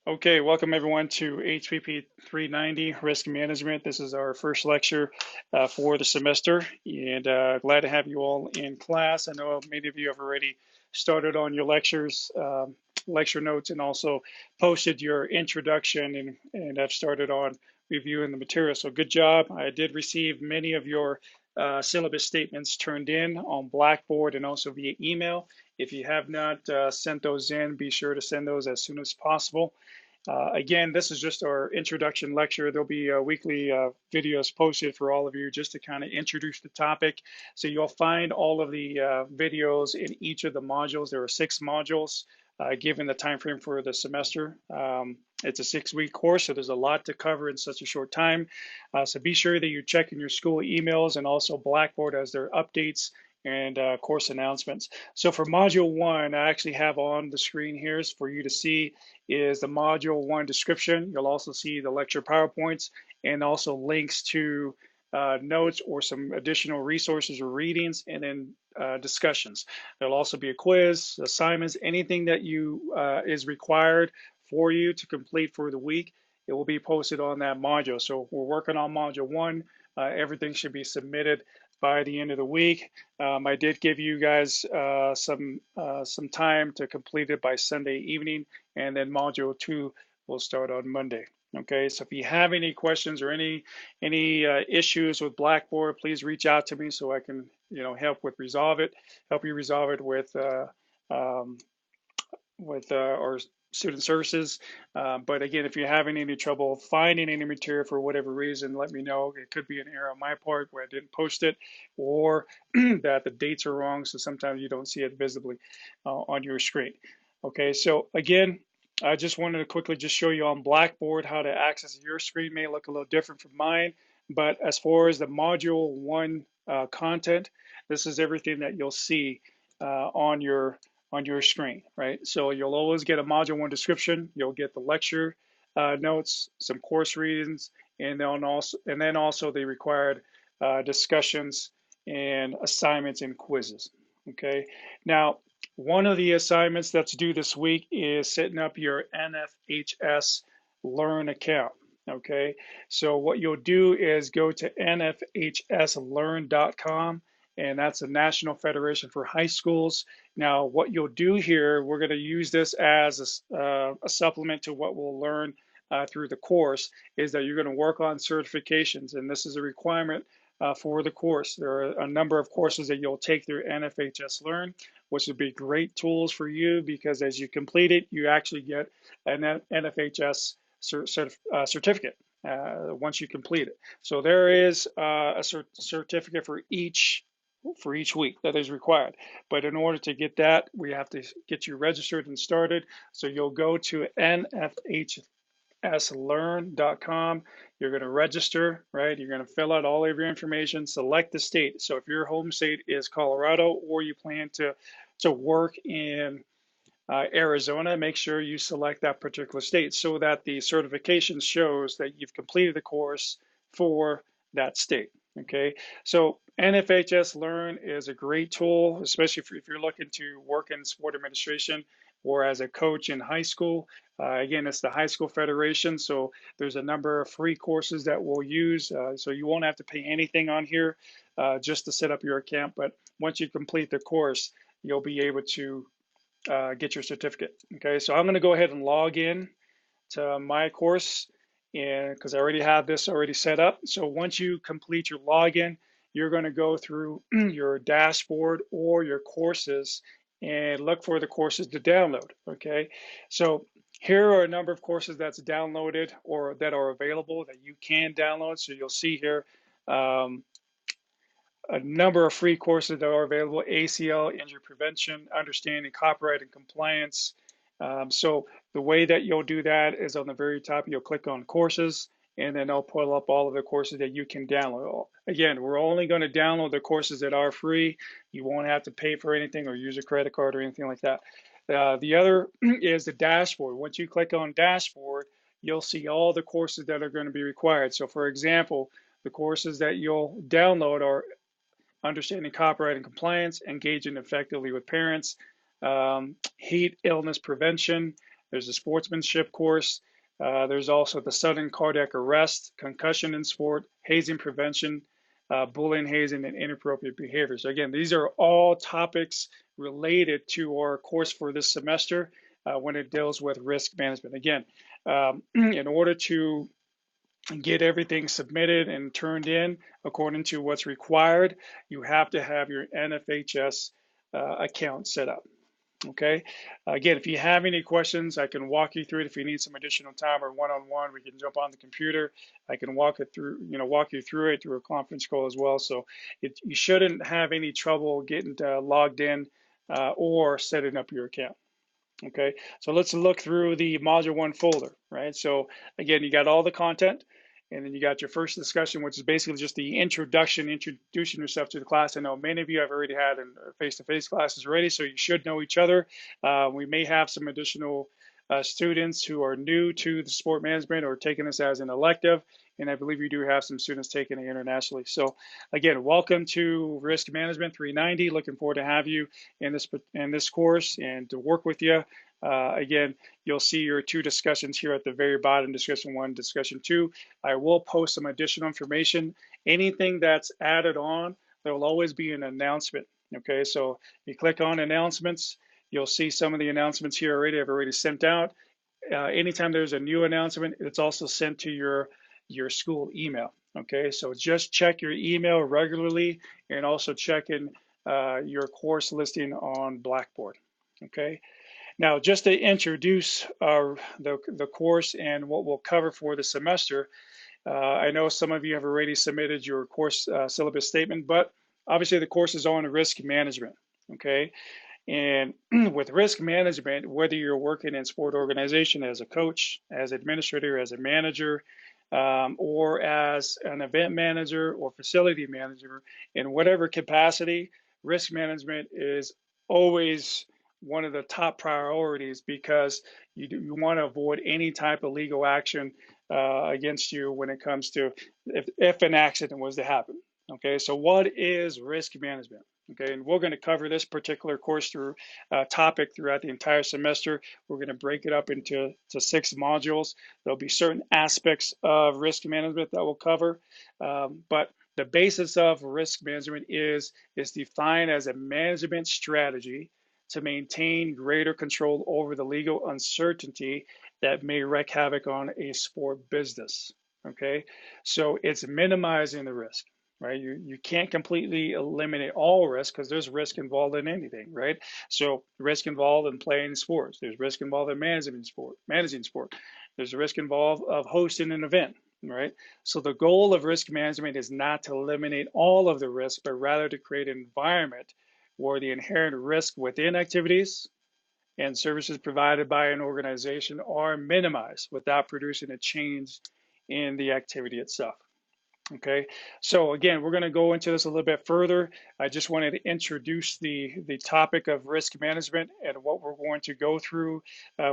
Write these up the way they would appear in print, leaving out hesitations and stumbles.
Okay, welcome everyone to HPP 390 Risk Management. This is our first lecture for the semester, and glad to have you all in class. I know many of you have already started on your lectures, lecture notes, and also posted your introduction and have started on reviewing the material. So good job. I did receive many of your syllabus statements turned in on Blackboard and also via email. If you have not sent those in, be sure to send those as soon as possible. Again, this is just our introduction lecture. There'll be weekly videos posted for all of you just to kind of introduce the topic. So you'll find all of the videos in each of the modules. There are 6 modules given the time frame for the semester. It's a 6-week course, so there's a lot to cover in such a short time. So be sure that you check in your school emails and also Blackboard as their updates and course announcements. So for module 1, I actually have on the screen here for you to see is the module 1 description. You'll also see the lecture PowerPoints and also links to notes or some additional resources or readings, and then discussions. There'll also be a quiz, assignments, anything that is required for you to complete for the week. It will be posted on that module. So we're working on module 1. Everything should be submitted by the end of the week. I did give you guys some time to complete it by Sunday evening, and then module 2 will start on Monday. Okay, so if you have any questions or any issues with Blackboard, please reach out to me so I can help you resolve it um, with our student services. But again, if you're having any trouble finding any material for whatever reason, let me know. It could be an error on my part where I didn't post it, or that the dates are wrong, so sometimes you don't see it visibly on your screen. Okay, so again, I just wanted to quickly just show you on Blackboard how to access your screen. May look a little different from mine, but as far as the module 1 content, this is everything that you'll see on your screen, right? So you'll always get a module 1 description. You'll get the lecture notes, some course readings, and then also the required discussions and assignments and quizzes. Okay. Now, one of the assignments that's due this week is setting up your NFHS Learn account. Okay. So what you'll do is go to nfhslearn.com, and that's the National Federation for High Schools. Now, what you'll do here, we're going to use this as a supplement to what we'll learn through the course, is that you're going to work on certifications, and this is a requirement for the course. There are a number of courses that you'll take through NFHS Learn, which would be great tools for you, because as you complete it, you actually get an NFHS certificate once you complete it. So there is a certificate for each week that is required. But in order to get that, we have to get you registered and started. So you'll go to nfhslearn.com. You're going to register, right? You're going to fill out all of your information, select the state. So if your home state is Colorado, or you plan to work in Arizona, make sure you select that particular state so that the certification shows that you've completed the course for that state. Okay, so NFHS Learn is a great tool, especially if you're looking to work in sport administration or as a coach in high school. Again, it's the High School Federation, so there's a number of free courses that we'll use, so you won't have to pay anything on here just to set up your account. But once you complete the course, you'll be able to get your certificate. Okay, so I'm going to go ahead and log in to my course, and because I already have this already set up. So once you complete your login, you're going to go through your dashboard or your courses and look for the courses to download. Okay, so here are a number of courses that's downloaded or that are available that you can download. So you'll see here a number of free courses that are available: ACL, injury prevention, understanding copyright and compliance. So the way that you'll do that is on the very top, you'll click on courses, and then I'll pull up all of the courses that you can download. Again, we're only going to download the courses that are free. You won't have to pay for anything or use a credit card or anything like that. The other is the dashboard. Once you click on dashboard, you'll see all the courses that are going to be required. So for example, the courses that you'll download are understanding copyright and compliance, engaging effectively with parents, heat illness prevention, There's a sportsmanship course. There's also the sudden cardiac arrest, concussion in sport, hazing prevention, bullying, hazing, and inappropriate behavior. So again, these are all topics related to our course for this semester when it deals with risk management. Again, in order to get everything submitted and turned in according to what's required, you have to have your NFHS account set up. Okay. Again, if you have any questions, I can walk you through it. If you need some additional time or one-on-one, we can jump on the computer. I can walk it through, walk you through it through a conference call as well. So you shouldn't have any trouble getting logged in or setting up your account. Okay, so let's look through the module 1 folder, right? So again, you got all the content, and then you got your first discussion, which is basically just the introducing yourself to the class. I know many of you have already had face-to-face classes already, so you should know each other. We may have some additional students who are new to the sport management or taking this as an elective, and I believe you do have some students taking it internationally. So again, welcome to Risk Management 390. Looking forward to have you in this course and to work with you. Again, you'll see your 2 discussions here at the very bottom, discussion 1, discussion 2. I will post some additional information. Anything that's added on, there will always be an announcement. Okay, so you click on announcements, you'll see some of the announcements here already. I've already sent out. Anytime there's a new announcement, it's also sent to your school email. Okay, so just check your email regularly and also check in your course listing on Blackboard. Okay, now just to introduce the course and what we'll cover for the semester, I know some of you have already submitted your course syllabus statement, but obviously the course is on risk management. Okay, and with risk management, whether you're working in sport organization as a coach, as administrator, as a manager, or as an event manager or facility manager, in whatever capacity, risk management is always one of the top priorities because you want to avoid any type of legal action against you when it comes to if an accident was to happen. Okay, so what is risk management? Okay, and we're going to cover this particular course through topic throughout the entire semester. We're going to break it up into 6 modules. There'll be certain aspects of risk management that we'll cover, but the basis of risk management is defined as a management strategy to maintain greater control over the legal uncertainty that may wreak havoc on a sport business. Okay, so it's minimizing the risk. Right, you can't completely eliminate all risk because there's risk involved in anything, right? So risk involved in playing sports, there's risk involved in managing sport, there's a risk involved of hosting an event, right? So the goal of risk management is not to eliminate all of the risk, but rather to create an environment where the inherent risk within activities and services provided by an organization are minimized without producing a change in the activity itself. Okay, so again, we're going to go into this a little bit further. I just wanted to introduce the topic of risk management and what we're going to go through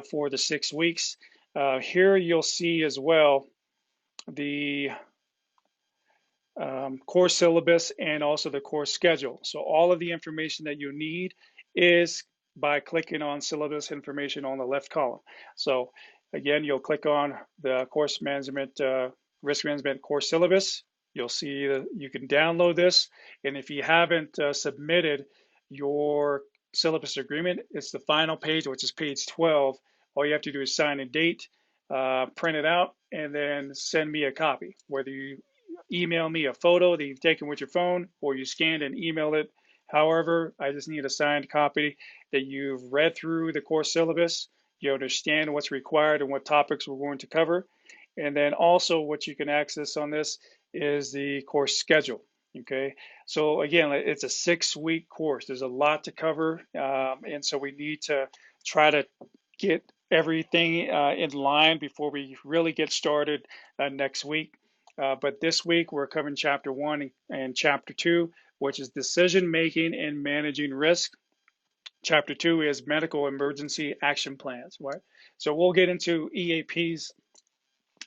for the 6 weeks. Here you'll see as well the course syllabus and also the course schedule. So all of the information that you need is by clicking on syllabus information on the left column. So again, you'll click on the course management, risk management course syllabus. You'll see that you can download this. And if you haven't submitted your syllabus agreement, it's the final page, which is page 12. All you have to do is sign a date, print it out, and then send me a copy. Whether you email me a photo that you've taken with your phone or you scanned and emailed it. However, I just need a signed copy that you've read through the course syllabus, you understand what's required and what topics we're going to cover. And then also what you can access on this is the course schedule. Okay, so again, it's a 6-week course. There's a lot to cover, and so we need to try to get everything in line before we really get started next week. But this week we're covering chapter 1 and chapter 2, which is decision making and managing risk. Chapter 2 is medical emergency action plans, right? So we'll get into EAPs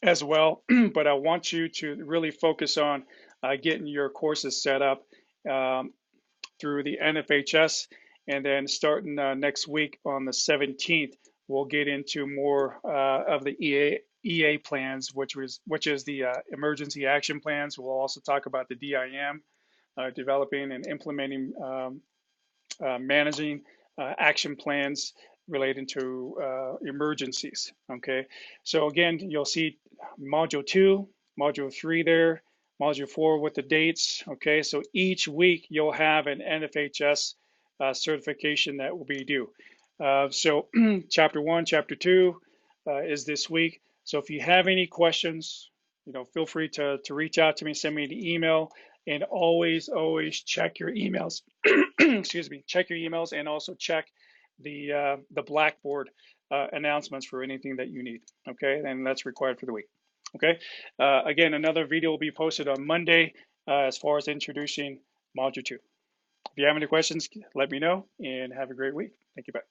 as well, but I want you to really focus on getting your courses set up through the NFHS, and then starting next week on the 17th, we'll get into more of the EA plans, which is the emergency action plans. We'll also talk about the DIM, developing and implementing managing action plans relating to emergencies. Okay, so again, you'll see module 2, module 3 there, module 4 with the dates. Okay, so each week you'll have an NFHS certification that will be due. So chapter 1, chapter 2 is this week. So if you have any questions, feel free to reach out to me, send me an email, and always check your emails. Excuse me, check your emails, and also check the Blackboard announcements for anything that you need. Okay, and that's required for the week. Okay, again, another video will be posted on Monday as far as introducing module 2. If you have any questions, let me know, and have a great week. Thank you. Bye.